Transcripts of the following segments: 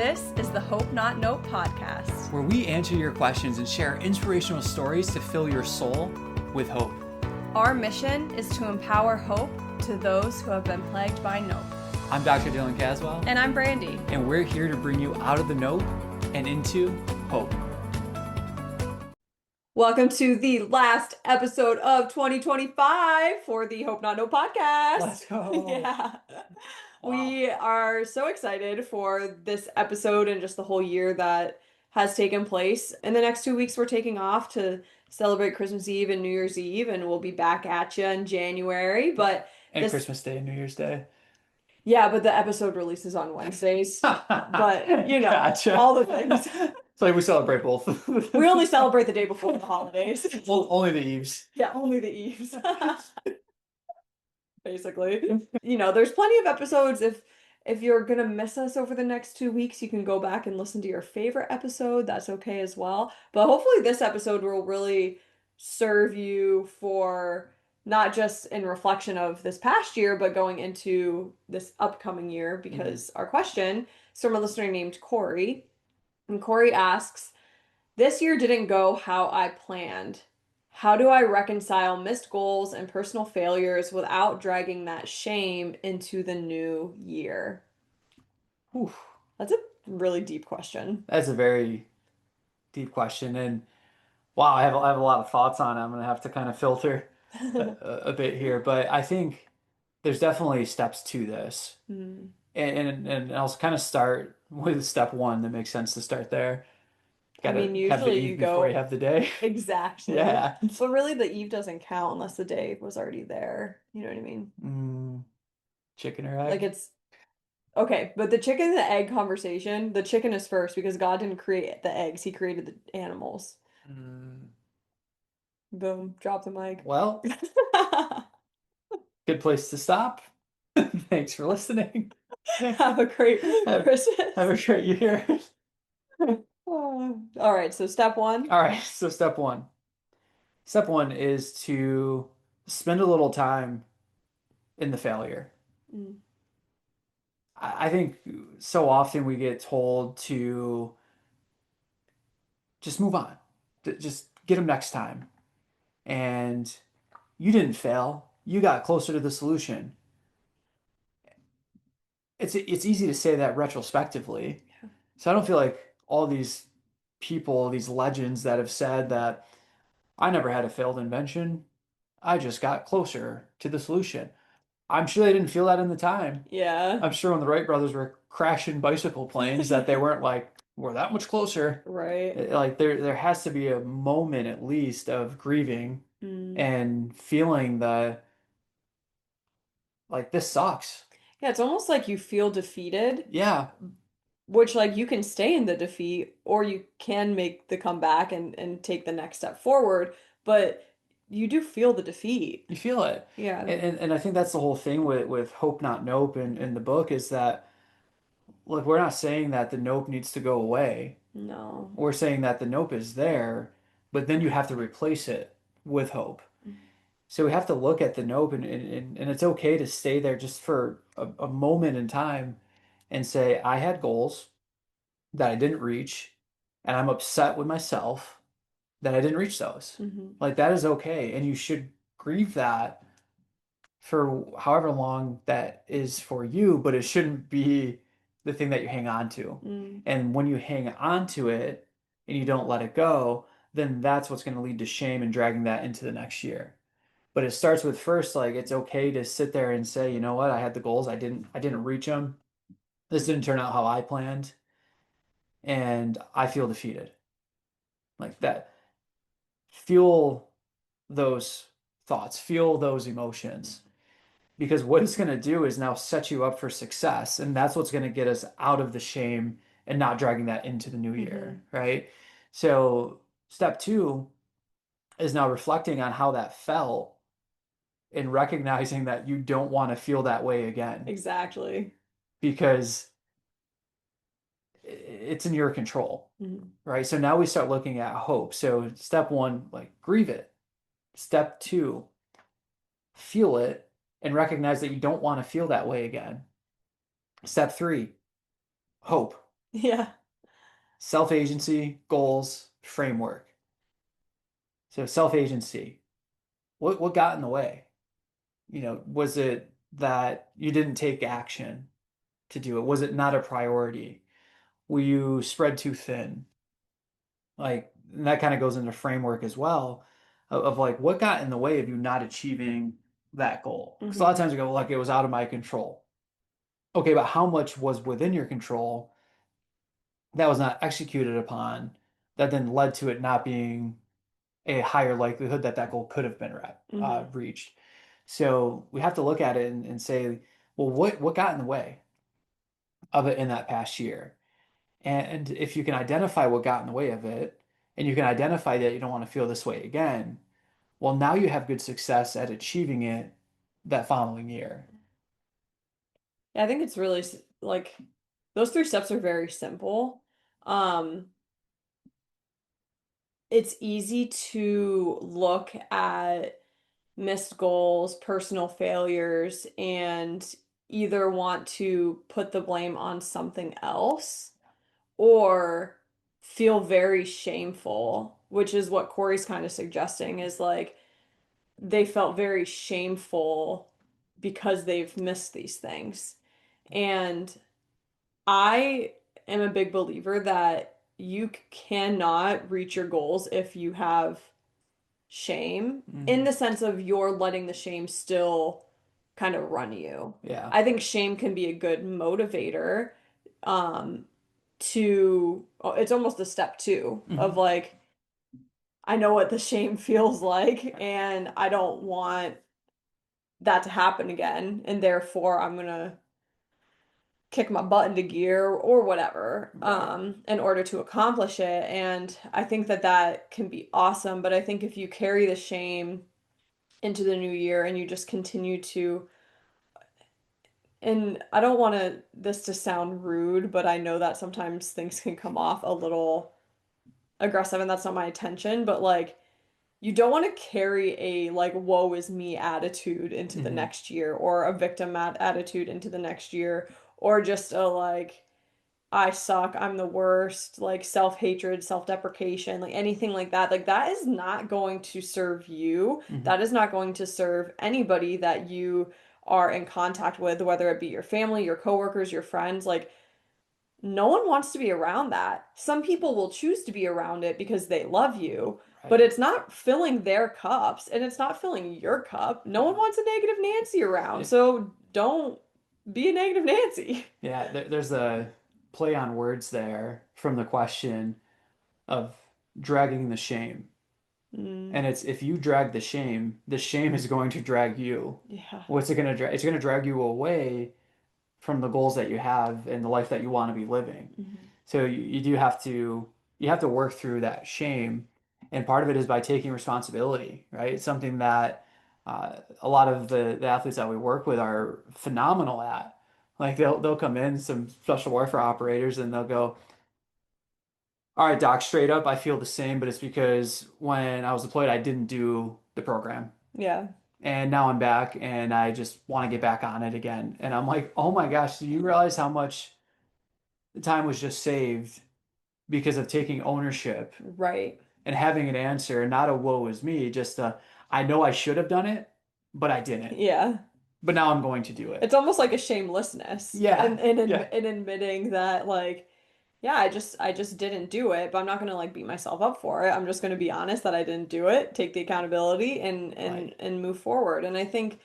This is the Hope Not Nope podcast, where we answer your questions and share inspirational stories to fill your soul with hope. Our mission is to empower hope to those who have been plagued by nope. I'm Dr. Dylan Caswell. And I'm Brandy. And we're here to bring you out of the nope and into hope. Welcome to the last episode of 2025 for the Hope Not Nope podcast. Let's go. Yeah. Wow. We are so excited for this episode and just the whole year that has taken place. In the next 2 weeks, we're taking off to celebrate Christmas Eve and New Year's Eve, and we'll be back at you in January. And Christmas Day and New Year's Day. Yeah, but the episode releases on Wednesdays. But, you know, Gotcha. all the things. It's like we celebrate both. We only celebrate the day before the holidays. Well, only the eves. Yeah, only the eves. Basically. You know, there's plenty of episodes. If you're gonna miss us over the next 2 weeks, you can go back and listen to your favorite episode. That's okay as well. But hopefully this episode will really serve you for not just in reflection of this past year, but going into this upcoming year, because our question is from a listener named Corey. And Corey asks, "This year didn't go how I planned. How do I reconcile missed goals and personal failures without dragging that shame into the new year?" Whew. That's a really deep question. That's a very deep question. And wow, I have a lot of thoughts on it. I'm going to have to kind of filter a bit here. But I think there's definitely steps to this. And I'll kind of start with step one. That makes sense to start there. I mean, Have the usually eve you before go you have the day. exactly. Yeah. But really, the eve doesn't count unless the day was already there. You know what I mean? Chicken or egg? Like it's okay, but the chicken and the egg conversation, the chicken is first because God didn't create the eggs; He created the animals. Boom, drop the mic. Well, good place to stop. Thanks for listening. Have a great Christmas. Have a great year. All right, so step one. All right, so step one. Step one is to spend a little time in the failure. I think so often we get told to just move on, just get them next time. And you didn't fail. You got closer to the solution. It's easy to say that retrospectively. Yeah. So I don't feel like all these people, these legends that have said that I never had a failed invention, I just got closer to the solution. I'm sure they didn't feel that in the time. Yeah. I'm sure when the Wright brothers were crashing bicycle planes that they weren't like, we're that much closer. Right. Like there has to be a moment at least of grieving and feeling like this sucks. Yeah, it's almost like you feel defeated. Yeah. Which, like, you can stay in the defeat or you can make the comeback and take the next step forward, but you do feel the defeat. You feel it. Yeah. And I think that's the whole thing with Hope Not Nope in the book is that, look, we're not saying that the nope needs to go away. No. We're saying that the nope is there, but then you have to replace it with hope. So we have to look at the nope and it's okay to stay there just for a moment in time and say, I had goals that I didn't reach, and I'm upset with myself that I didn't reach those. Like, that is okay. And you should grieve that for however long that is for you, but it shouldn't be the thing that you hang on to. And when you hang on to it and you don't let it go, then that's what's going to lead to shame and dragging that into the next year. But it starts with first, like, it's okay to sit there and say, you know what, I had the goals, I didn't reach them. This didn't turn out how I planned. And I feel defeated. Like that. Feel those thoughts, feel those emotions. Because what it's going to do is now set you up for success. And that's what's going to get us out of the shame and not dragging that into the new year, right? So step two is now reflecting on how that felt and recognizing that you don't want to feel that way again. Exactly. Because it's in your control, right? So now we start looking at hope. So step one, like, grieve it. Step two, feel it and recognize that you don't want to feel that way again. Step three, hope. Yeah. Self-agency, goals, framework. So self-agency, what got in the way? Was it that you didn't take action to do it? Was it not a priority? Were you spread too thin? Like, and that kind of goes into framework as well of like what got in the way of you not achieving that goal? Because a lot of Hmm. times we go, like, it was out of my control. Okay, but how much was within your control that was not executed upon that then led to it not being a higher likelihood that that goal could have been Hmm. reached? So we have to look at it and say, well, what got in the way of it in that past year? And if you can identify what got in the way of it, and you can identify that you don't want to feel this way again, well, now you have good success at achieving it that following year. Yeah, I think it's really like those three steps are very simple. Um, it's easy to look at missed goals, personal failures, and either want to put the blame on something else or feel very shameful, which is what Corey's kind of suggesting is like they felt very shameful because they've missed these things. And I am a big believer that you cannot reach your goals if you have shame, in Hmm. the sense of you're letting the shame still kind of run you. Yeah. I think shame can be a good motivator, um, to, oh, it's almost a step two of Hmm. like, I know what the shame feels like, and I don't want that to happen again, and therefore I'm gonna kick my butt into gear or whatever, Right. in order to accomplish it. And I think that that can be awesome, but I think if you carry the shame into the new year and you just continue to, and I don't want this to sound rude, but I know that sometimes things can come off a little aggressive and that's not my intention, but like you don't want to carry a like woe is me attitude into the Hmm. next year or a victim attitude into the next year or just a like I suck, I'm the worst, like self-hatred, self-deprecation, like anything like that. Like that is not going to serve you. Hmm. That is not going to serve anybody that you are in contact with, whether it be your family, your coworkers, your friends. Like no one wants to be around that. Some people will choose to be around it because they love you, but Right. it's not filling their cups and it's not filling your cup. No one Yeah. wants a negative Nancy around, Yeah. so don't be a negative Nancy. Yeah. There's a play on words there from the question of dragging the shame. Mm, And it's if you drag the shame is going to drag you. yeah. What's it going to drag? It's going to drag you away from the goals that you have and the life that you want to be living. Mhm. So you do have to work through that shame, and part of it is by taking responsibility, right? It's something that a lot of the athletes that we work with are phenomenal at. Like they'll come in, some special warfare operators, and they'll go, "All right, doc, straight up, I feel the same, but it's because when I was deployed, I didn't do the program." Yeah. And now I'm back and I just want to get back on it again. And I'm like, oh my gosh, do you realize how much the time was just saved because of taking ownership Right. and having an answer, not a woe is me, just a I know I should have done it, but I didn't. Yeah. But now I'm going to do It's it. almost like a shamelessness Yeah, and yeah, in admitting that like yeah, I just didn't do it, but I'm not gonna like beat myself up for it. I'm just gonna be honest that I didn't do it, take the accountability and right. move forward. And I think,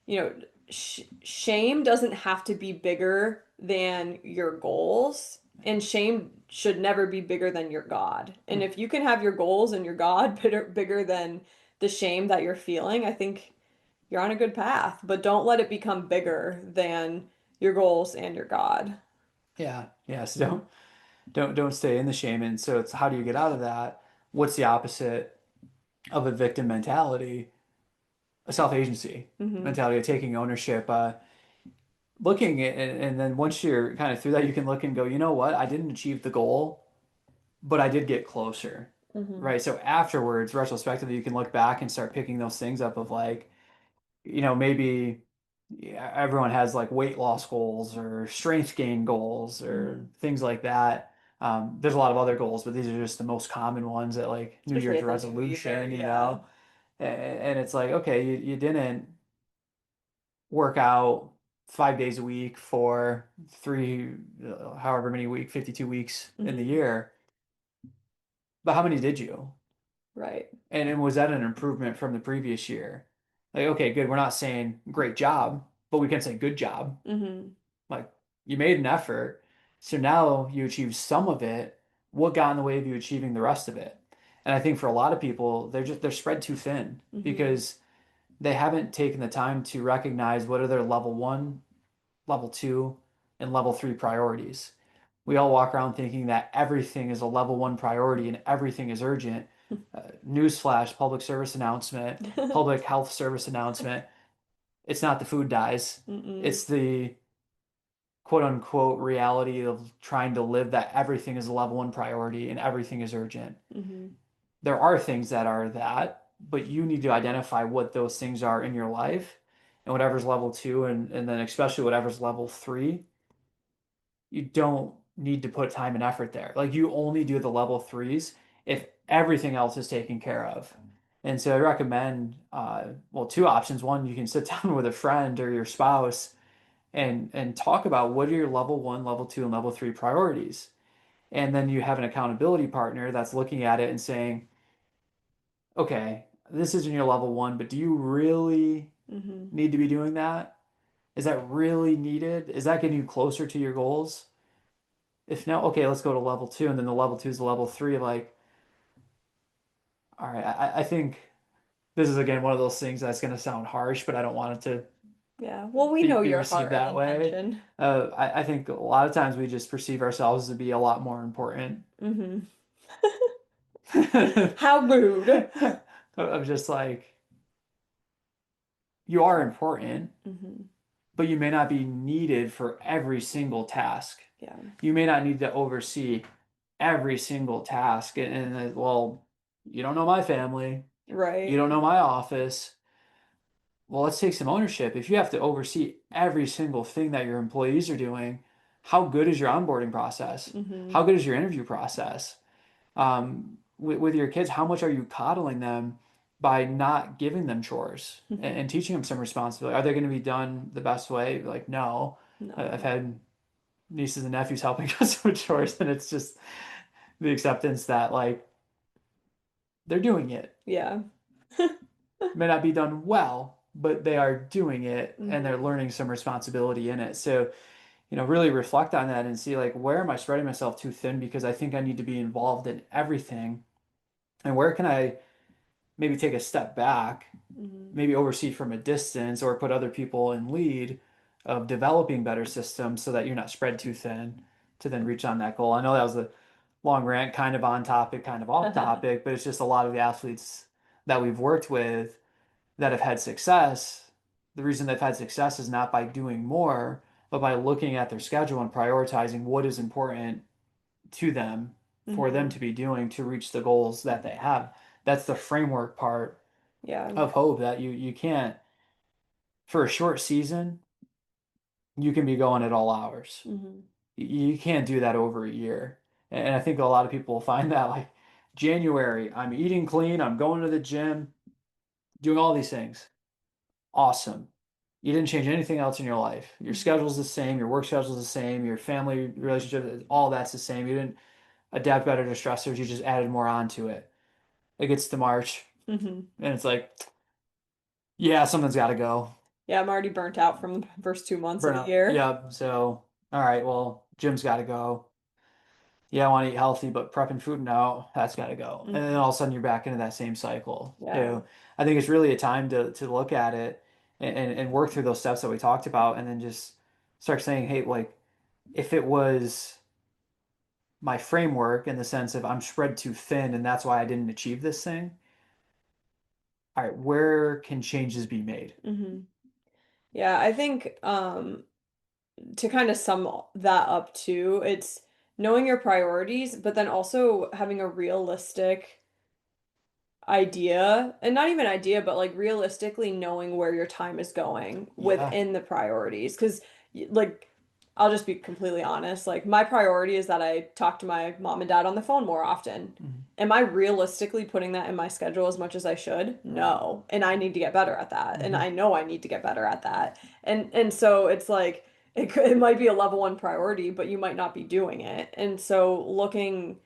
you know, shame doesn't have to be bigger than your goals, and shame should never be bigger than your God. And if you can have your goals and your God bigger than the shame that you're feeling, I think you're on a good path, but don't let it become bigger than your goals and your God. Yeah, yeah. So don't stay in the shame. And so it's how do you get out of that? What's the opposite of a victim mentality? A self-agency Hmm. mentality of taking ownership. Looking at, and then once you're kind of through that, you can look and go, you know what? I didn't achieve the goal, but I did get closer. Hmm. Right. So afterwards, retrospectively, you can look back and start picking those things up of like, maybe. yeah, everyone has like weight loss goals or strength gain goals or Hmm. things like that. There's a lot of other goals, but these are just the most common ones at like New Especially Year's at the new year. resolution, Yeah. and it's like, okay, you didn't work out 5 days a week for three, however many week, 52 weeks in the Hmm. year, but how many did you? Right. And was that an improvement from the previous year? Like, okay, good. We're not saying great job, but we can say good job. Hmm. Like, you made an effort. So now you achieved some of it. What got in the way of you achieving the rest of it? And I think for a lot of people, they're spread too thin Hmm. because they haven't taken the time to recognize what are their level one, level two, and level three priorities. We all walk around thinking that everything is a level one priority and everything is urgent. Newsflash, public service announcement, public health service announcement. It's not the food dyes. Mm-mm. It's the quote unquote reality of trying to live that everything is a level one priority and everything is urgent. Hmm. There are things that are that, but you need to identify what those things are in your life and whatever's level two and then especially whatever's level three, you don't need to put time and effort there. Like you only do the level threes if everything else is taken care of. And so I recommend, well, two options. One, you can sit down with a friend or your spouse and talk about what are your level one, level two, and level three priorities. And then you have an accountability partner that's looking at it and saying, okay, this isn't your level one, but do you really Hmm. need to be doing that? Is that really needed? Is that getting you closer to your goals? If no, okay, let's go to level two, and then the level two is the level three. Like, all right, I think this is again one of those things that's going to sound harsh, but I don't want it to Yeah. Well, we know be your received heart and that way. intention. I think a lot of times we just perceive ourselves to be a lot more important. Hmm. I'm How rude. just like, you are important, Hmm. but you may not be needed for every single task. Yeah. You may not need to oversee every single task. Well, you don't know my family. You Right. don't know my office. Well, let's take some ownership. If you have to oversee every single thing that your employees are doing, how good is your onboarding process? Hmm. How good is your interview process? With your kids, how much are you coddling them by not giving them chores and teaching them some responsibility? Are they going to be done the best way? Like, no. I've No. had nieces and nephews helping us with chores, and it's just the acceptance that, like, they're doing it. Yeah. May not be done well, but they are doing it and they're Hmm. learning some responsibility in it. So, really reflect on that and see, like, where am I spreading myself too thin because I think I need to be involved in everything, and where can I maybe take a step back, Hmm. maybe oversee from a distance or put other people in lead of developing better systems so that you're not spread too thin to then reach on that goal. I know that was a long rant, kind of on topic, kind of off topic, but it's just a lot of the athletes that we've worked with that have had success. The reason they've had success is not by doing more, but by looking at their schedule and prioritizing what is important to them for them Hmm. to be doing to reach the goals that they have. That's the framework part Yeah. of hope that you can't, for a short season, you can be going at all hours. Hmm. You can't do that over a year. And I think a lot of people will find that, like, January, I'm eating clean, I'm going to the gym, doing all these things. Awesome. You didn't change anything else in your life. Your Hmm. schedule's the same, your work schedule's the same, your family relationship, all that's the same. You didn't adapt better to stressors, you just added more onto it. It gets to March, Hmm. and it's like, yeah, something's got to go. Yeah, I'm already burnt out from the first 2 months of the Burnout. year. Yep. So, all right, well, gym's got to go. Yeah, I want to eat healthy, but prepping food, no, that's got to go. And then Hmm. all of a sudden you're back into that same cycle. Yeah. So I think it's really a time to look at it and work through those steps that we talked about and then just start saying, hey, like, if it was my framework in the sense of I'm spread too thin and that's why I didn't achieve this thing, all right, where can changes be made? Hmm. Yeah, I think to kind of sum that up too, it's knowing your priorities, but then also having a realistic idea, and not even idea, but like realistically knowing where your time is going Yeah. within the priorities. Because, like, I'll just be completely honest. Like, my priority is that I talk to my mom and dad on the phone more often. Mhm. Am I realistically putting that in my schedule as much as I should? Right. No. And I need to get better at that. And Hmm. I know I need to get better at that. And so it's like it might be a level one priority, but you might not be doing it. And so looking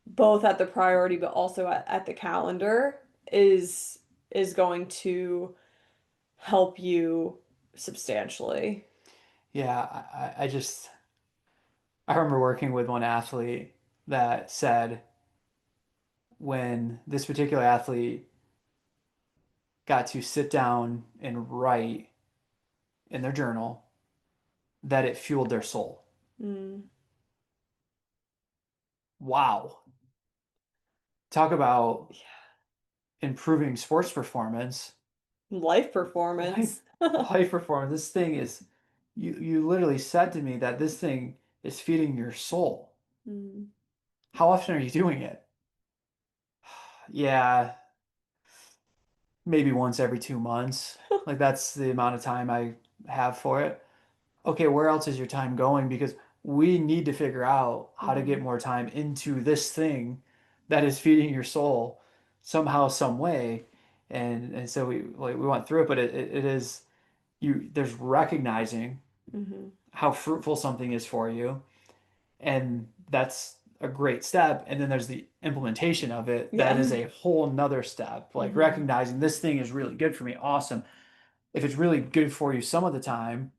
both at the priority but also at the calendar is going to help you substantially. Yeah, I remember working with one athlete that said when this particular athlete got to sit down and write in their journal that it fueled their soul. Mm. Wow. Talk about improving sports performance, Life life performance. life performance. This thing is you literally said to me that this thing is feeding your soul. Mm. How often are you doing it? Yeah, maybe once every 2 months. Like that's the amount of time I have for it. Okay, where else is your time going? Because we need to figure out how to get Hmm. more time into this thing that is feeding your soul somehow, some way. And so we went through it, but it is there's recognizing Hmm. how fruitful something is for you, and that's a great step. And then there's the implementation of it. That Yeah. is a whole nother step. Like Hmm. recognizing this thing is really good for me. Awesome. If it's really good for you some of the time,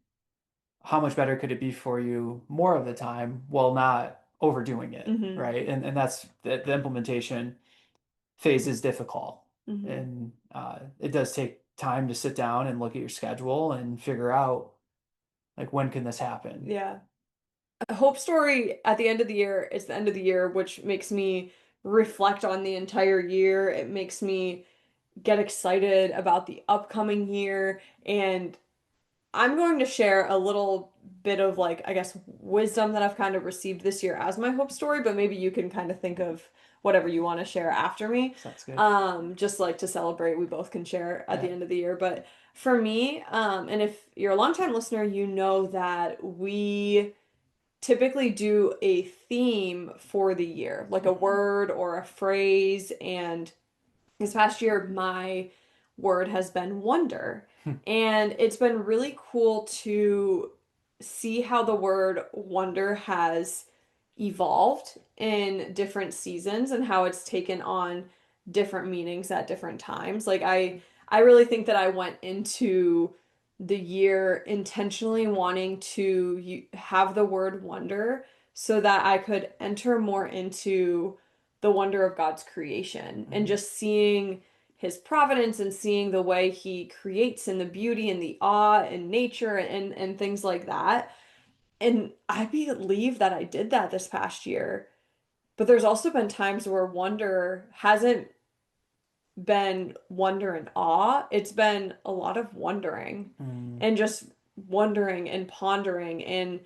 how much better could it be for you more of the time while not overdoing it, Hmm. right? And that's the implementation phase is difficult, Hmm. and it does take time to sit down and look at your schedule and figure out like when can this happen. Yeah. A hope story at the end of the year is the end of the year, which makes me reflect on the entire year. It makes me get excited about the upcoming year. And I'm going to share a little bit of, like, I guess, wisdom that I've kind of received this year as my hope story, but maybe you can kind of think of whatever you want to share after me. Sounds good. Just like to celebrate, we both can share at the Yeah. end of the year. But for me, and if you're a longtime listener, you know that we typically do a theme for the year, like a Mhm. word or a phrase. And this past year, my word has been wonder. And it's been really cool to see how the word wonder has evolved in different seasons and how it's taken on different meanings at different times. Like I really think that I went into the year intentionally wanting to have the word wonder so that I could enter more into the wonder of God's creation and Mhm. just seeing his providence and seeing the way he creates and the beauty and the awe in nature and things like that. And I believe that I did that this past year. But there's also been times where wonder hasn't been wonder and awe. It's been a lot of wondering Mm. and just wondering and pondering. And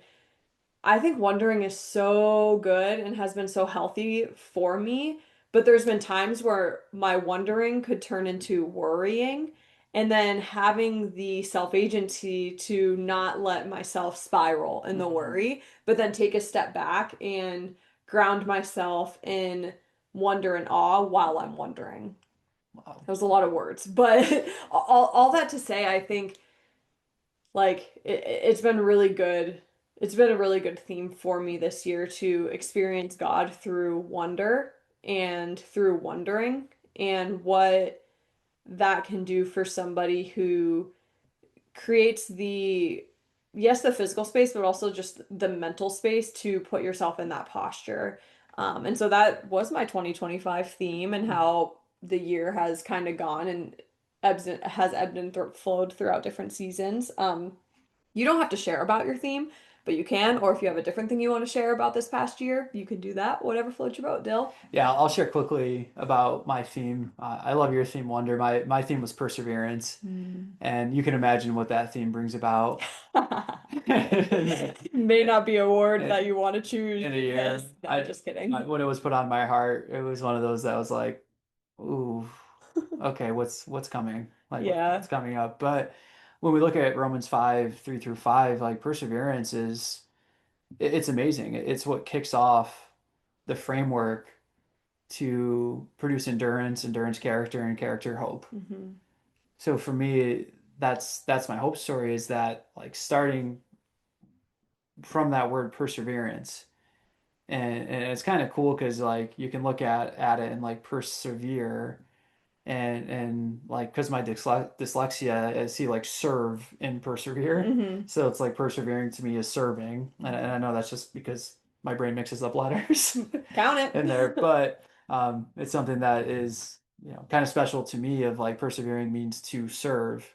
I think wondering is so good and has been so healthy for me, but there's been times where my wondering could turn into worrying, and then having the self-agency to not let myself spiral in the Mhm. worry, but then take a step back and ground myself in wonder and awe while I'm wondering. Wow. That was a lot of words, but all that to say, I think like it's been really good. It's been a really good theme for me this year to experience God through wonder and through wondering and what that can do for somebody who creates yes, the physical space, but also just the mental space to put yourself in that posture. And so that was my 2025 theme and how the year has kind of gone and has ebbed and flowed throughout different seasons. You don't have to share about your theme, but you can, or if you have a different thing you want to share about this past year, you can do that. Whatever floats your boat, Dill. Yeah, I'll share quickly about my theme. I love your theme, Wonder. My theme was perseverance, Hmm. and you can imagine what that theme brings about. May not be a word that in you want to choose in a this. year. No, just kidding. When it was put on my heart, it was one of those that was like, ooh. okay, what's coming? Like Yeah. what's coming up? But when we look at Romans 5, 3 through 5, like perseverance is it's amazing. It's what kicks off the framework to produce endurance, endurance character, and character hope. Hmm. So for me, that's my hope story is that like starting from that word perseverance. And it's kind of cool because like you can look at it and like persevere and like because my dyslexia I see like serve and persevere, Hmm. so it's like persevering to me is serving, and I know that's just because my brain mixes up letters Count in it. there, but it's something that is kind of special to me of like persevering means to serve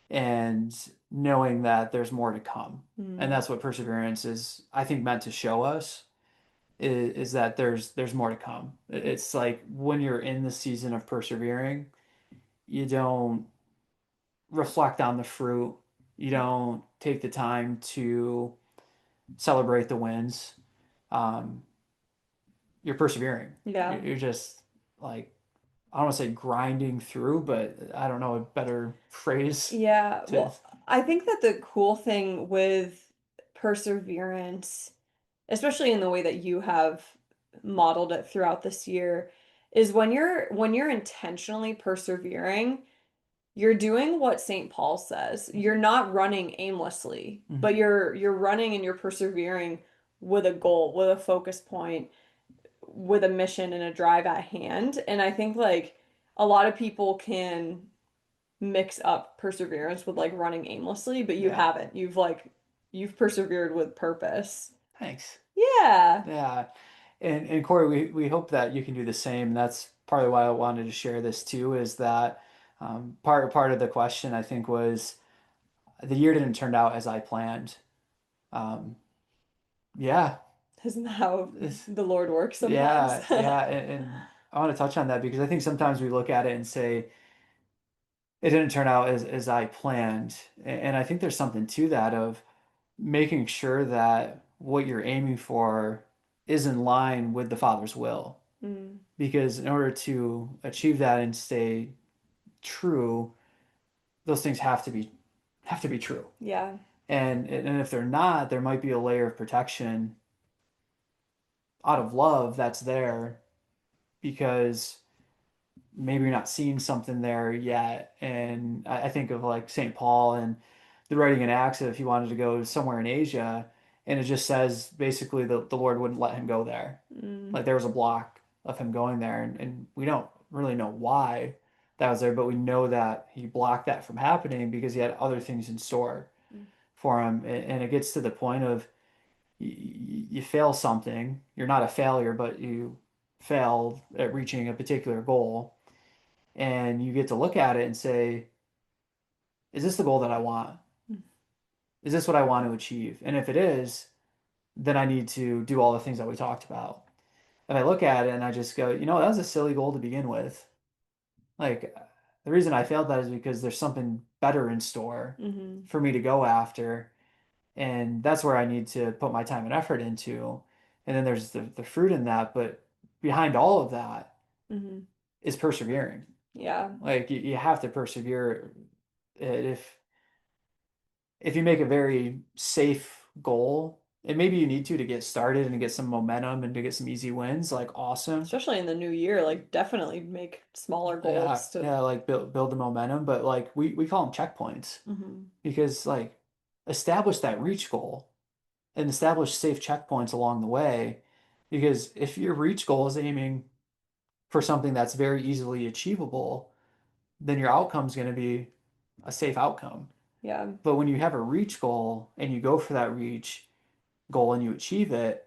and knowing that there's more to come, and Mm. that's what perseverance is I think meant to show us is that there's more to come. It's like when you're in the season of persevering, you don't reflect on the fruit. You don't take the time to celebrate the wins. Um, you're persevering. Yeah. You're just like, I don't want to say grinding through, but I don't know a better phrase Yeah. to. Well, I think that the cool thing with perseverance, especially in the way that you have modeled it throughout this year, is when you're intentionally persevering, you're doing what St. Paul says. You're not running aimlessly, but Mhm. you're running and you're persevering with a goal, with a focus point, with a mission and a drive at hand. And I think like a lot of people can mix up perseverance with like running aimlessly, but you Yeah. haven't. You've persevered with purpose. Thanks. Yeah. Yeah. And Corey, we hope that you can do the same. That's partly why I wanted to share this too, is that part of the question I think was the year didn't turn out as I planned. Um, yeah, Isn't that how it's, the Lord works sometimes? yeah, and I want to touch on that because I think sometimes we look at it and say it didn't turn out as I planned, and I think there's something to that of making sure that what you're aiming for is in line with the Father's will. Mm, Because in order to achieve that and stay true, those things have to be true. yeah. And if they're not, there might be a layer of protection out of love that's there because maybe you're not seeing something there yet. And I think of like St. Paul and the writing in Acts if he wanted to go somewhere in Asia, and it just says basically the Lord wouldn't let him go there. Mm, Like there was a block of him going there, and we don't really know why that was there, but we know that he blocked that from happening because he had other things in store mm, for him. And it gets to the point of you fail something, you're not a failure, but you failed at reaching a particular goal and you get to look at it and say, is this the goal that I want? mm, Is this what I want to achieve? And if it is, then I need to do all the things that we talked about. And I look at it and I just go, that was a silly goal to begin with. Like the reason I failed that is because there's something better in store mhm, for me to go after. And that's where I need to put my time and effort into. And then there's the fruit in that. But behind all of that mhm. is persevering. Yeah. Like you have to persevere. If you make a very safe goal, and maybe you need to get started and get some momentum and to get some easy wins, like awesome. Especially in the new year, like definitely make smaller Yeah, goals to yeah, like build the momentum, but like we call them checkpoints mhm, because like establish that reach goal and establish safe checkpoints along the way. Because if your reach goal is aiming for something that's very easily achievable, then your outcome is going to be a safe outcome. yeah. But when you have a reach goal and you go for that reach goal and you achieve it,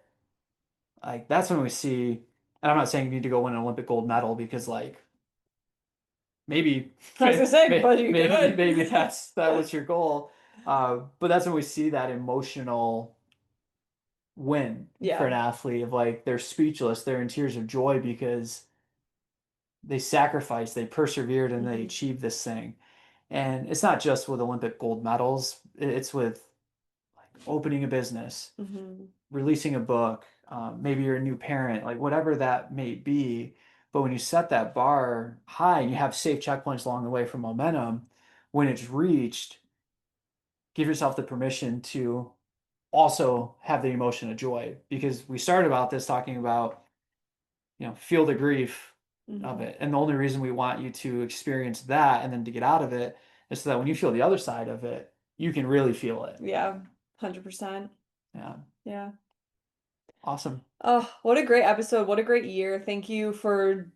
like that's when we see, and I'm not saying you need to go win an Olympic gold medal because like maybe I was gonna say, but you maybe could. that was your goal. But that's when we see that emotional win for Yeah. an athlete of like they're speechless, they're in tears of joy because they sacrificed, they persevered, and they Hmm. achieved this thing. And it's not just with Olympic gold medals, it's with like opening a business, Hmm. releasing a book, maybe you're a new parent, like whatever that may be. But when you set that bar high and you have safe checkpoints along the way for momentum, when it's reached, give yourself the permission to also have the emotion of joy. Because we started about this talking about, feel the grief of Hmm. it. And the only reason we want you to experience that and then to get out of it is so that when you feel the other side of it, you can really feel it. Yeah, 100%. Yeah. Yeah. Awesome. Oh, what a great episode. What a great year. Thank you for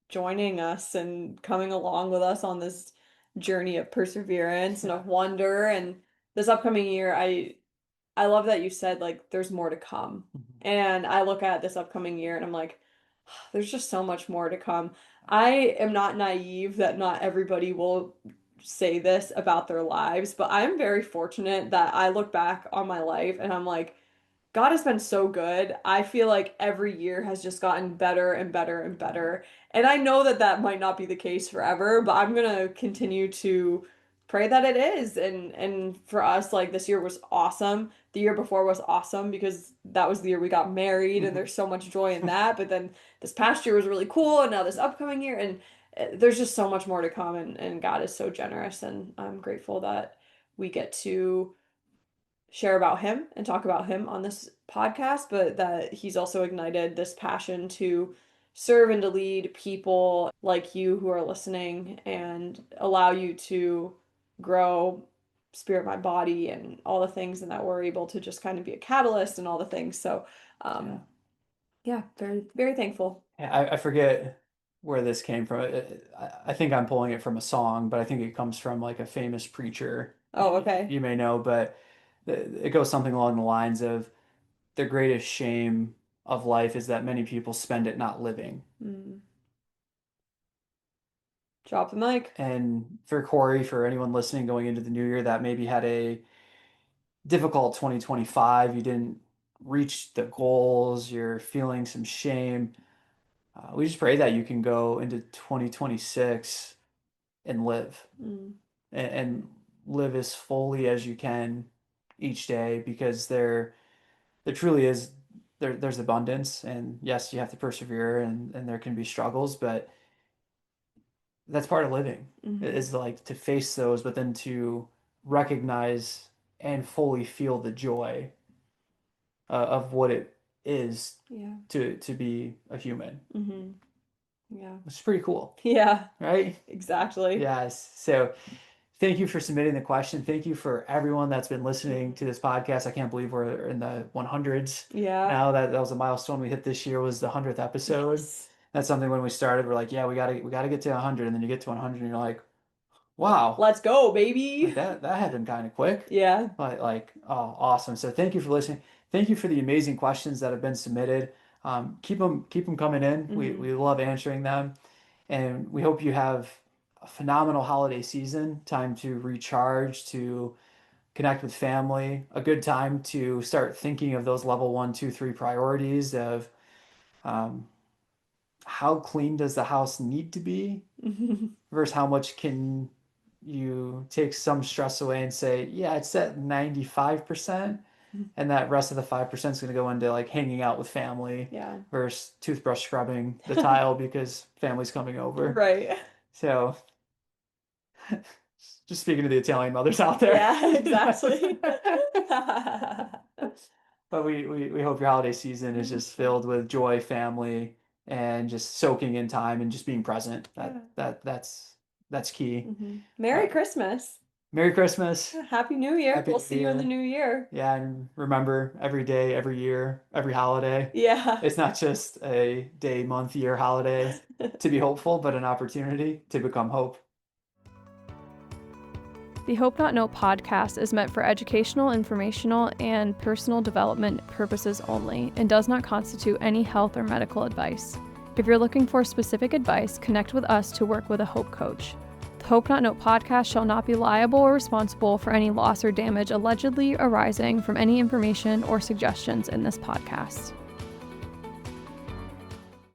joining us and coming along with us on this journey of perseverance and Yeah. of wonder. And this upcoming year, I love that you said like there's more to come. Mhm. And I look at this upcoming year and I'm like, there's just so much more to come. I am not naive that not everybody will say this about their lives, but I'm very fortunate that I look back on my life and I'm like, God has been so good. I feel like every year has just gotten better and better and Yeah. better. And I know that that might not be the case forever, but I'm gonna continue to pray that it is. And for us, like this year was awesome. The year before was awesome because that was the year we got married, and Mhm. there's so much joy in that. But then this past year was really cool, and now this upcoming year, and there's just so much more to come. And God is so generous, and I'm grateful that we get to share about him and talk about him on this podcast, but that he's also ignited this passion to serve and to lead people like you who are listening and allow you to grow spirit, mind, body, and all the things, and that we're able to just kind of be a catalyst and all the things. So, Yeah. um, yeah, very, very thankful. Yeah, I forget where this came from. I think I'm pulling it from a song, but I think it comes from like a famous preacher Oh, okay. you may know, but it goes something along the lines of the greatest shame of life is that many people spend it not living. Mm. Drop the mic. And for Corey, for anyone listening going into the new year that maybe had a difficult 2025, you didn't reach the goals, you're feeling some shame. We just pray that you can go into 2026 and live Mm. and live as fully as you can each day because there truly is there's abundance, and yes, you have to persevere, and there can be struggles, but that's part of living Hmm. is like to face those, but then to recognize and fully feel the joy of what it is Yeah. to be a human, Hmm. Yeah. which is pretty cool, Yeah, right? exactly. Yes. So thank you for submitting the question. Thank you for everyone that's been listening to Mhm. this podcast. I can't believe we're in the 100s Yeah. now. That was a milestone we hit this year, was the 100th episode. Yes. That's something when we started, we're like, yeah, we gotta get to 100, and then you get to 100 and you're like, wow, Let's go, like baby. that happened kind of quick. Yeah. But like, oh, awesome. So thank you for listening. Thank you for the amazing questions that have been submitted. Keep them coming in. We Hmm. we love answering them. And we hope you have a phenomenal holiday season, time to recharge, to connect with family, a good time to start thinking of those level one, two, three priorities of um, how clean does the house need to be Hmm. versus how much can you take some stress away and say, yeah, it's at 95%, and that rest of the 5% is going to go into like hanging out with family Yeah. versus toothbrush scrubbing the tile because family's coming over. Right. So just speaking to the Italian mothers out there. Yeah, exactly. But we hope your holiday season is just filled with joy, family, and just soaking in time and just being present. Yeah. That's key. Merry Uh, Christmas. Merry Christmas, Happy New Year. Happy We'll New see you in the Year. new year. Yeah, and remember every day, every year, every holiday. Yeah. It's not just a day, month, year holiday to be hopeful, but an opportunity to become hope. The Hope Not Know podcast is meant for educational, informational, and personal development purposes only and does not constitute any health or medical advice. If you're looking for specific advice, connect with us to work with a Hope coach. The Hope Not Know podcast shall not be liable or responsible for any loss or damage allegedly arising from any information or suggestions in this podcast.